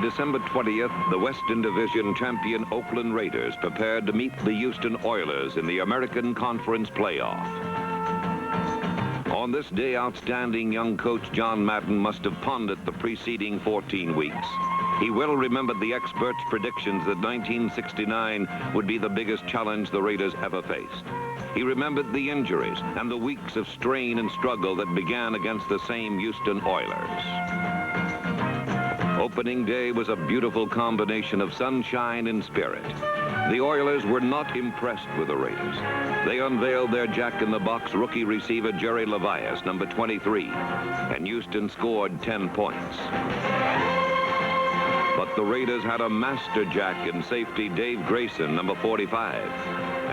December 20th, the Western Division champion Oakland Raiders prepared to meet the Houston Oilers in the American Conference playoff. On this day, outstanding young coach John Madden must have pondered the preceding 14 weeks. He well remembered the experts' predictions that 1969 would be the biggest challenge the Raiders ever faced. He remembered the injuries and the weeks of strain and struggle that began against the same Houston Oilers. Opening day was a beautiful combination of sunshine and spirit. The Oilers were not impressed with the Raiders. They unveiled their jack-in-the-box rookie receiver Jerry Levias, number 23, and Houston scored 10 points. But the Raiders had a master jack in safety Dave Grayson, number 45,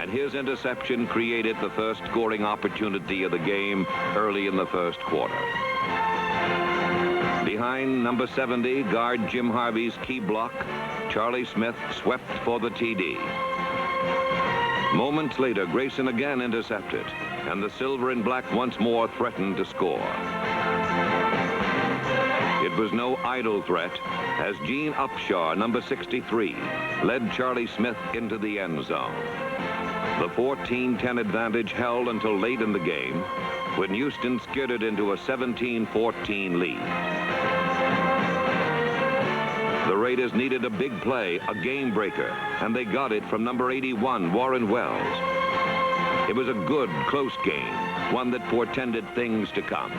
and his interception created the first scoring opportunity of the game early in the first quarter. Behind number 70, guard Jim Harvey's key block, Charlie Smith swept for the TD. Moments later, Grayson again intercepted, and the silver and black once more threatened to score. It was no idle threat, as Gene Upshaw, number 63, led Charlie Smith into the end zone. The 14-10 advantage held until late in the game, when Houston skidded into a 17-14 lead. The Raiders needed a big play, a game breaker, and they got it from number 81, Warren Wells. It was a good, close game, one that portended things to come.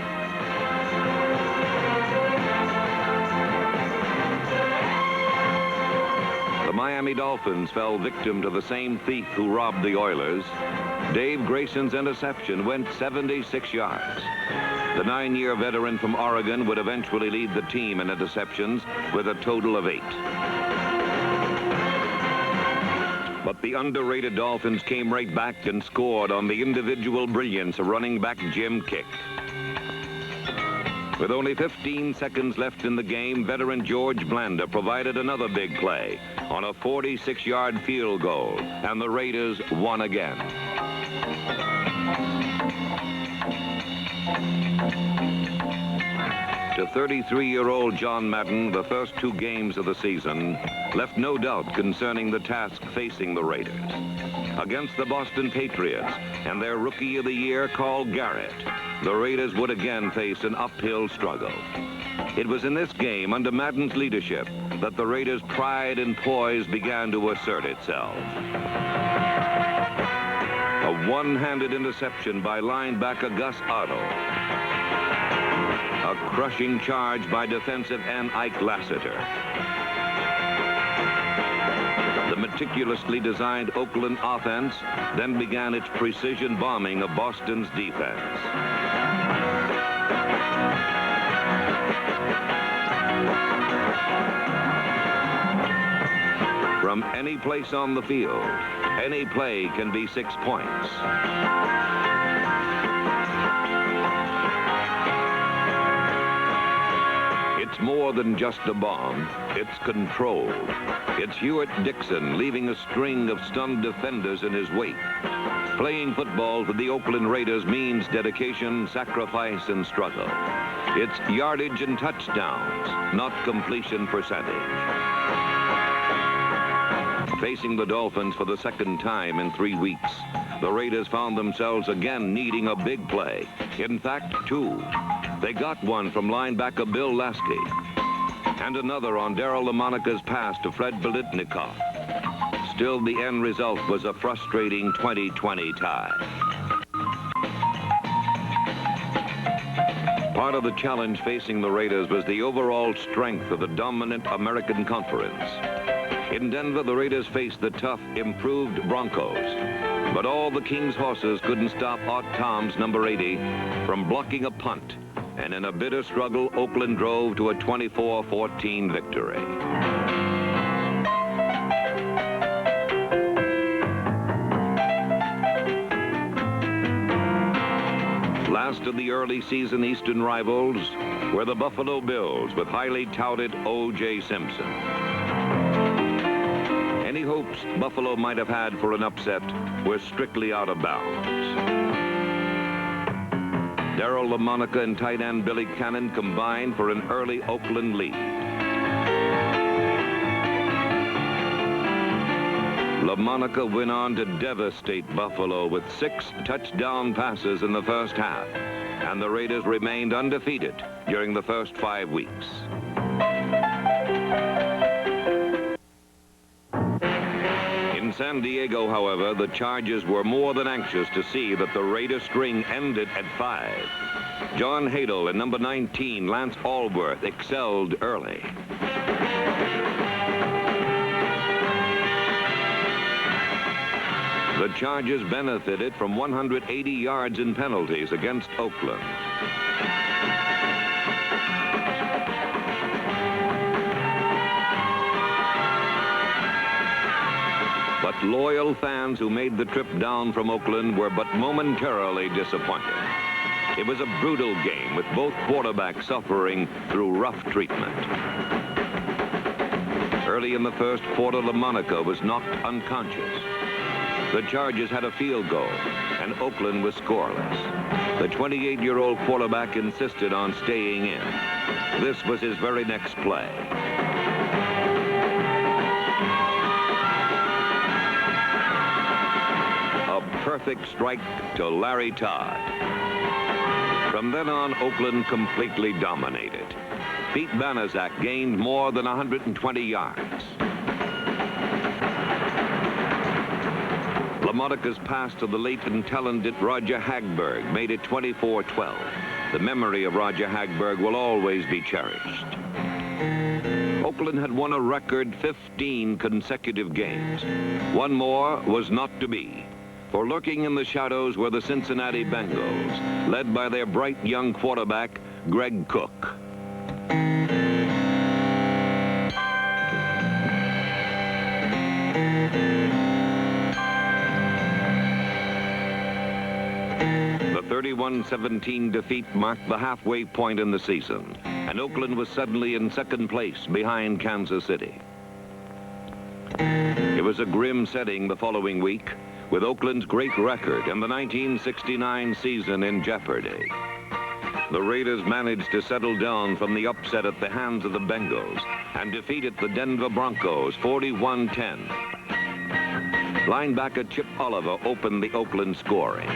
The Miami Dolphins fell victim to the same thief who robbed the Oilers. Dave Grayson's interception went 76 yards. The 9-year veteran from Oregon would eventually lead the team in interceptions with a total of 8. But the underrated Dolphins came right back and scored on the individual brilliance of running back Jim Kick. With only 15 seconds left in the game, veteran George Blanda provided another big play on a 46-yard field goal, and the Raiders won again. To 33-year-old John Madden, the first 2 games of the season left no doubt concerning the task facing the Raiders. Against the Boston Patriots and their Rookie of the Year, Carl Garrett, the Raiders would again face an uphill struggle. It was in this game, under Madden's leadership, that the Raiders' pride and poise began to assert itself. A one-handed interception by linebacker Gus Otto. A crushing charge by defensive end Ike Lassiter. The meticulously designed Oakland offense then began its precision bombing of Boston's defense. From any place on the field, any play can be 6 points. It's more than just a bomb, it's controlled. It's Hewitt Dixon leaving a string of stunned defenders in his wake. Playing football for the Oakland Raiders means dedication, sacrifice, and struggle. It's yardage and touchdowns, not completion percentage. Facing the Dolphins for the second time in 3 weeks, the Raiders found themselves again needing a big play. In fact, 2. They got one from linebacker Bill Lasky, and another on Darryl LaMonica's pass to Fred Biletnikoff. Still, the end result was a frustrating 20-20 tie. Part of the challenge facing the Raiders was the overall strength of the dominant American Conference. In Denver, the Raiders faced the tough, improved Broncos. But all the King's horses couldn't stop Art Tom's number 80 from blocking a punt. And in a bitter struggle, Oakland drove to a 24-14 victory. Last of the early season Eastern rivals were the Buffalo Bills with highly touted O.J. Simpson. Any hopes Buffalo might have had for an upset were strictly out of bounds. Darryl LaMonica and tight end Billy Cannon combined for an early Oakland lead. LaMonica went on to devastate Buffalo with 6 touchdown passes in the first half, and the Raiders remained undefeated during the first 5 weeks. In San Diego, however, the Chargers were more than anxious to see that the Raider string ended at 5. John Hadle and number 19, Lance Allworth, excelled early. The Chargers benefited from 180 yards in penalties against Oakland. But loyal fans who made the trip down from Oakland were but momentarily disappointed. It was a brutal game with both quarterbacks suffering through rough treatment. Early in the first quarter, LaMonica was knocked unconscious. The Chargers had a field goal, and Oakland was scoreless. The 28-year-old quarterback insisted on staying in. This was his very next play. A perfect strike to Larry Todd. From then on, Oakland completely dominated. Pete Banaszak gained more than 120 yards. LaMonica's pass to the late and talented Roger Hagberg made it 24-12. The memory of Roger Hagberg will always be cherished. Oakland had won a record 15 consecutive games. One more was not to be, for lurking in the shadows were the Cincinnati Bengals, led by their bright young quarterback, Greg Cook. The 31-17 defeat marked the halfway point in the season, and Oakland was suddenly in second place behind Kansas City. It was a grim setting the following week, with Oakland's great record in the 1969 season in jeopardy. The Raiders managed to settle down from the upset at the hands of the Bengals and defeated the Denver Broncos 41-10. Linebacker Chip Oliver opened the Oakland scoring.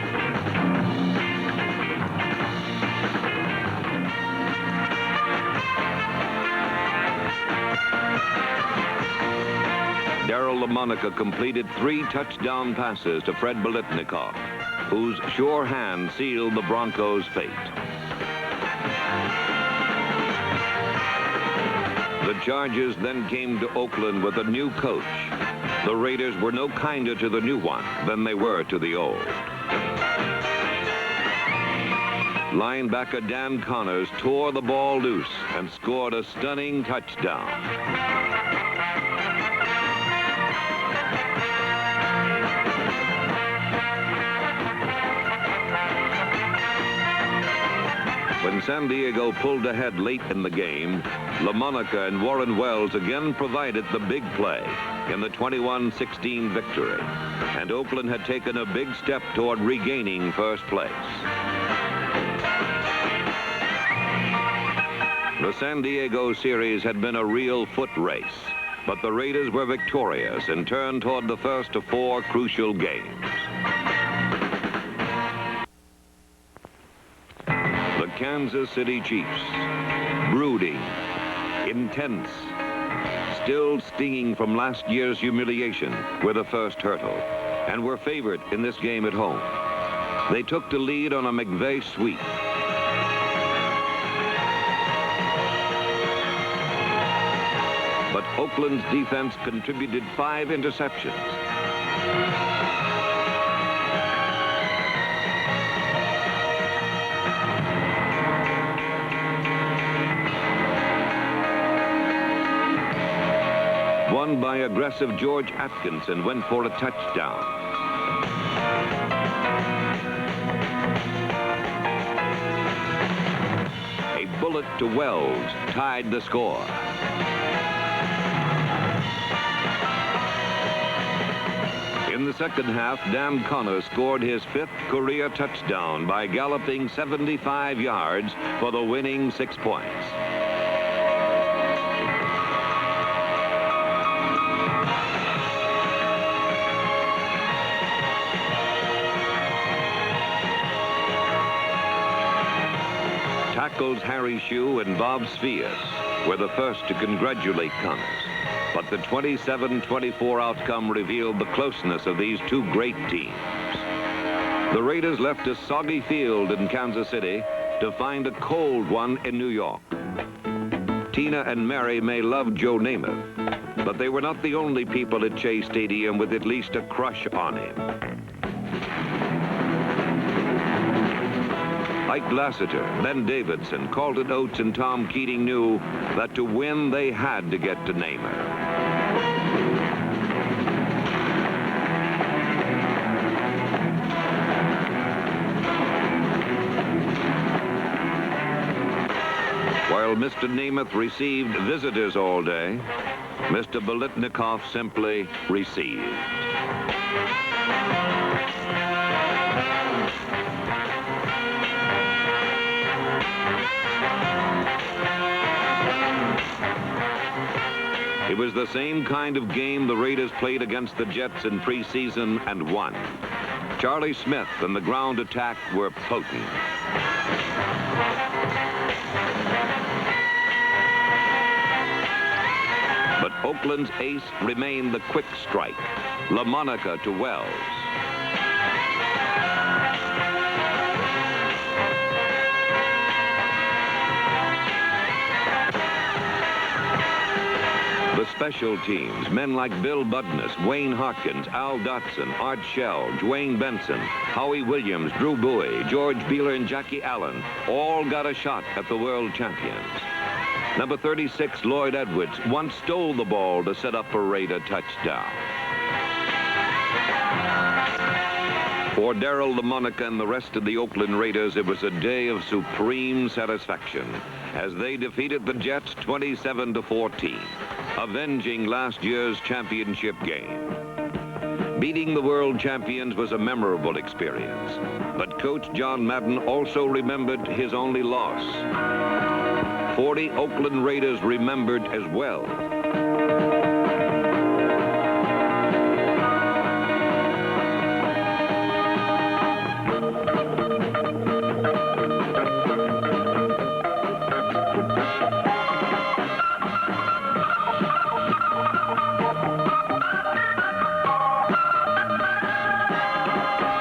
Darryl LaMonica completed 3 touchdown passes to Fred Biletnikoff, whose sure hand sealed the Broncos' fate. The Chargers then came to Oakland with a new coach. The Raiders were no kinder to the new one than they were to the old. Linebacker Dan Connors tore the ball loose and scored a stunning touchdown. When San Diego pulled ahead late in the game, LaMonica and Warren Wells again provided the big play in the 21-16 victory, and Oakland had taken a big step toward regaining first place. The San Diego series had been a real foot race, but the Raiders were victorious and turned toward the first of 4 crucial games. Kansas City Chiefs, brooding, intense, still stinging from last year's humiliation, were the first hurdle, and were favored in this game at home. They took the lead on a McVay sweep. But Oakland's defense contributed 5 interceptions. One by aggressive George Atkinson went for a touchdown. A bullet to Wells tied the score. In the second half, Dan Connors scored his 5th career touchdown by galloping 75 yards for the winning 6 points. Tackles Harry Shue and Bob Svias were the first to congratulate Connors. But the 27-24 outcome revealed the closeness of these two great teams. The Raiders left a soggy field in Kansas City to find a cold one in New York. Tina and Mary may love Joe Namath, but they were not the only people at Shea Stadium with at least a crush on him. Ike Lassiter, Ben Davidson, Carlton Oates, and Tom Keating knew that to win they had to get to Namath. While Mr. Namath received visitors all day, Mr. Bolitnikoff simply received. It was the same kind of game the Raiders played against the Jets in preseason and won. Charlie Smith and the ground attack were potent. But Oakland's ace remained the quick strike. LaMonica to Wells. The special teams, men like Bill Budness, Wayne Harkins, Al Dotson, Art Shell, Dwayne Benson, Howie Williams, Drew Bowie, George Beeler, and Jackie Allen all got a shot at the world champions. Number 36, Lloyd Edwards, once stole the ball to set up a Raider touchdown. For Darryl LaMonica and the rest of the Oakland Raiders, it was a day of supreme satisfaction as they defeated the Jets 27-14, avenging last year's championship game. Beating the world champions was a memorable experience, but Coach John Madden also remembered his only loss. 40 Oakland Raiders remembered as well.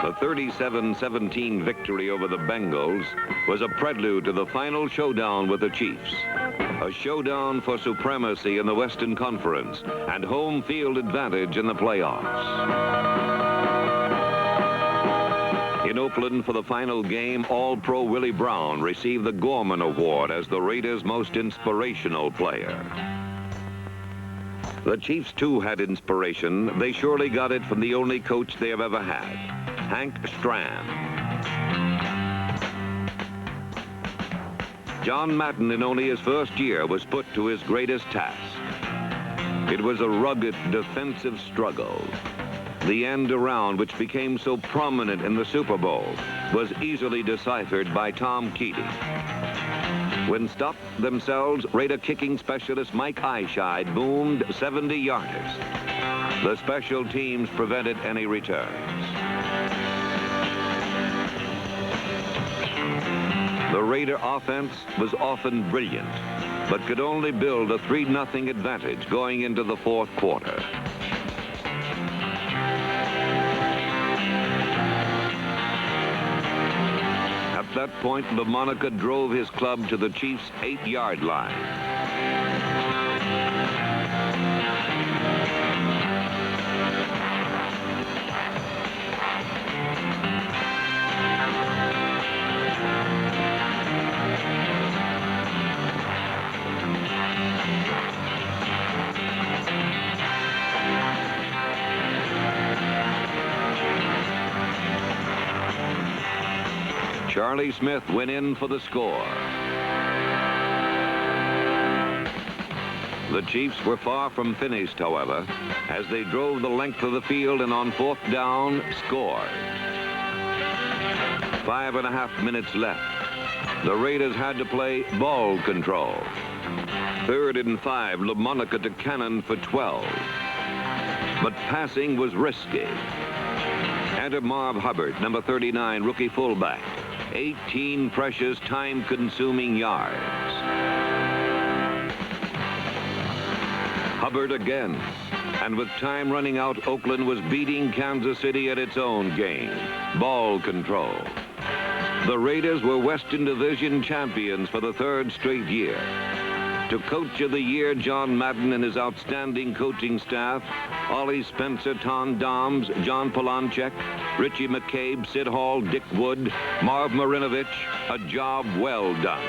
The 37-17 victory over the Bengals was a prelude to the final showdown with the Chiefs. A showdown for supremacy in the Western Conference and home field advantage in the playoffs. In Oakland for the final game, All-Pro Willie Brown received the Gorman Award as the Raiders' most inspirational player. The Chiefs, too, had inspiration. They surely got it from the only coach they have ever had, Hank Stram. John Madden, in only his first year, was put to his greatest task. It was a rugged defensive struggle. The end around, which became so prominent in the Super Bowl, was easily deciphered by Tom Keating. When stopped themselves, Raider kicking specialist Mike Eyeshide boomed 70-yarders. The special teams prevented any returns. The Raider offense was often brilliant, but could only build a 3-0 advantage going into the fourth quarter. At that point, LaMonica drove his club to the Chiefs' 8-yard line. Charlie Smith went in for the score. The Chiefs were far from finished, however, as they drove the length of the field and on fourth down scored. 5.5 minutes left. The Raiders had to play ball control. 3rd and 5, LaMonica to Cannon for 12. But passing was risky. Enter Marv Hubbard, number 39, rookie fullback. 18 precious, time-consuming yards. Hubbard again. And with time running out, Oakland was beating Kansas City at its own game. Ball control. The Raiders were Western Division champions for the third straight year. To Coach of the Year, John Madden and his outstanding coaching staff, Ollie Spencer, Ton Doms, John Polanchek, Richie McCabe, Sid Hall, Dick Wood, Marv Marinovich, a job well done.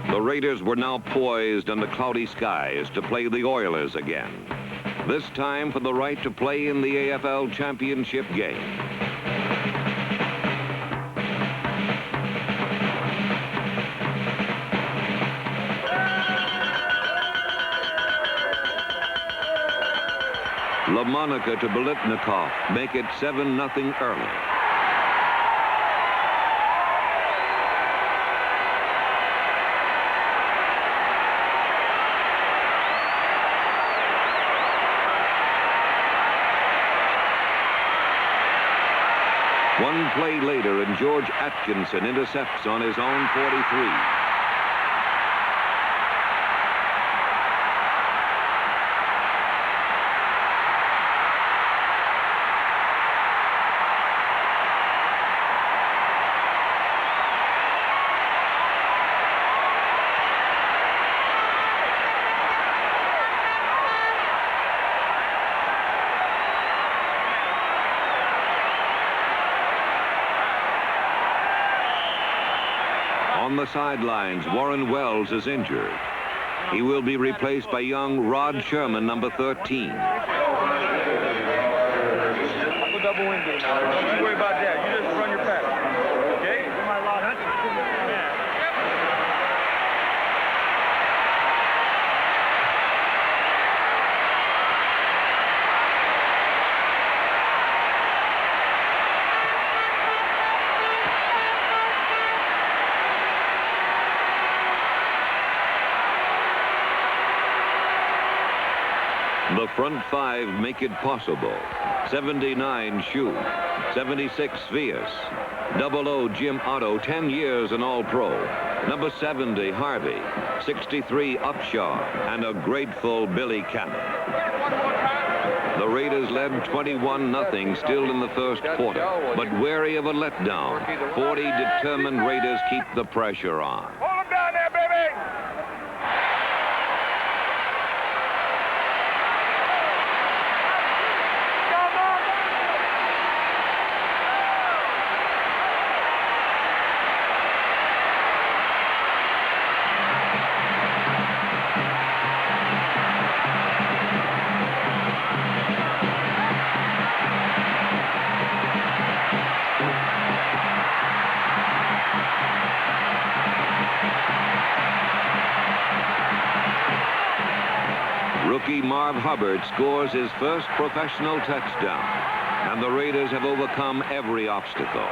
The Raiders were now poised under cloudy skies to play the Oilers again. This time for the right to play in the AFL championship game. LaMonica to Biletnikoff, make it 7-0 early. One play later, and George Atkinson intercepts on his own 43. On the sidelines, Warren Wells is injured. He will be replaced by young Rod Sherman, number 13. Double wing game. Don't you worry about that. You just run your pass. Okay? The front five make it possible. 79 Shue, 76 Vias, 00 Jim Otto, 10 years an All-Pro, number 70 Harvey, 63 Upshaw, and a grateful Billy Cannon. The Raiders led 21-0 still in the first quarter, but wary of a letdown. 40 determined Raiders keep the pressure on. Hold them down there, baby! Rookie Marv Hubbard scores his first professional touchdown, and the Raiders have overcome every obstacle.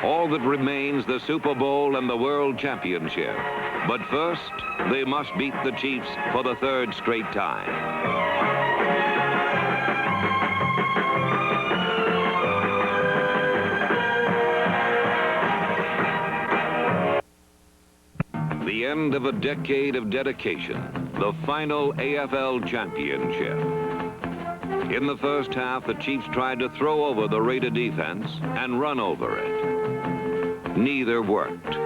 All that remains, the Super Bowl and the World Championship. But first, they must beat the Chiefs for the third straight time. The end of a decade of dedication, the final AFL championship. In the first half, the Chiefs tried to throw over the Raider defense and run over it. Neither worked.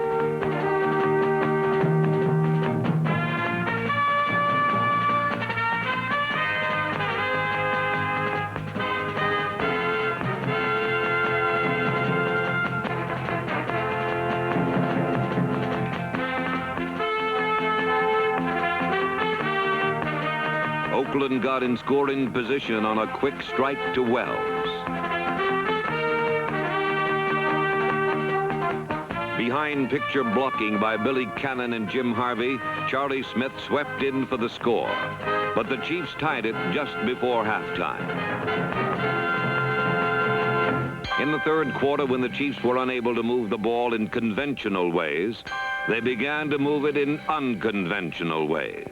Oakland got in scoring position on a quick strike to Wells. Behind picture blocking by Billy Cannon and Jim Harvey, Charlie Smith swept in for the score. But the Chiefs tied it just before halftime. In the third quarter, when the Chiefs were unable to move the ball in conventional ways, they began to move it in unconventional ways.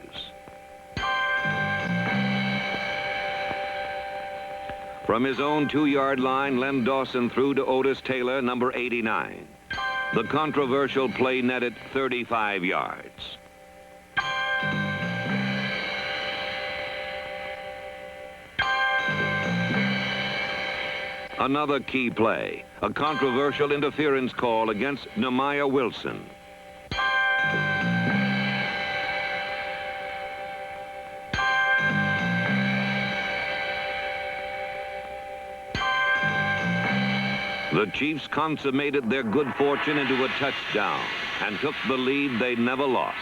From his own 2-yard line, Len Dawson threw to Otis Taylor, number 89. The controversial play netted 35 yards. Another key play, a controversial interference call against Nehemiah Wilson. The Chiefs consummated their good fortune into a touchdown and took the lead they never lost.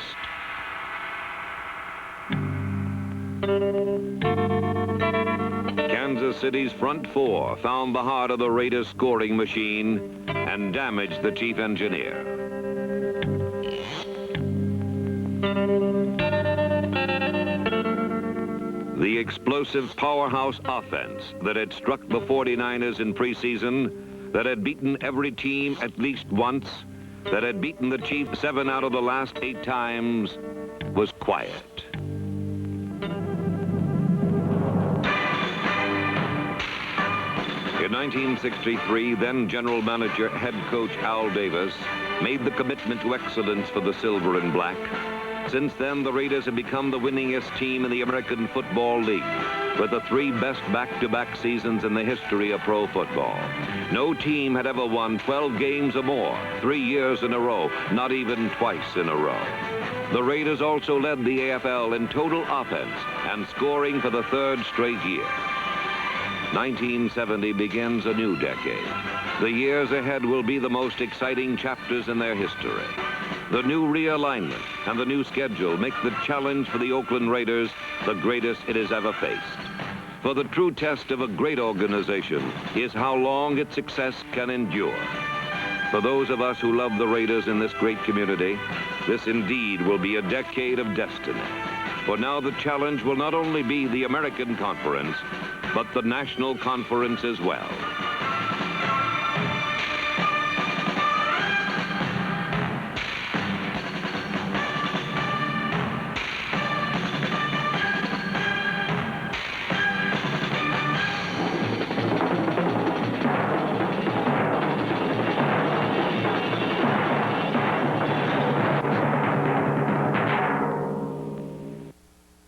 Kansas City's front four found the heart of the Raiders scoring machine and damaged the chief engineer. The explosive powerhouse offense that had struck the 49ers in preseason, that had beaten every team at least once, that had beaten the Chiefs 7 out of the last 8 times, was quiet. In 1963, then general manager, head coach Al Davis made the commitment to excellence for the silver and black. Since then, the Raiders have become the winningest team in the American Football League, with the 3 best back-to-back seasons in the history of pro football. No team had ever won 12 games or more, 3 years in a row, not even twice in a row. The Raiders also led the AFL in total offense and scoring for the 3rd straight year. 1970 begins a new decade. The years ahead will be the most exciting chapters in their history. The new realignment and the new schedule make the challenge for the Oakland Raiders the greatest it has ever faced. For the true test of a great organization is how long its success can endure. For those of us who love the Raiders in this great community, this indeed will be a decade of destiny. For now the challenge will not only be the American Conference, but the National Conference as well.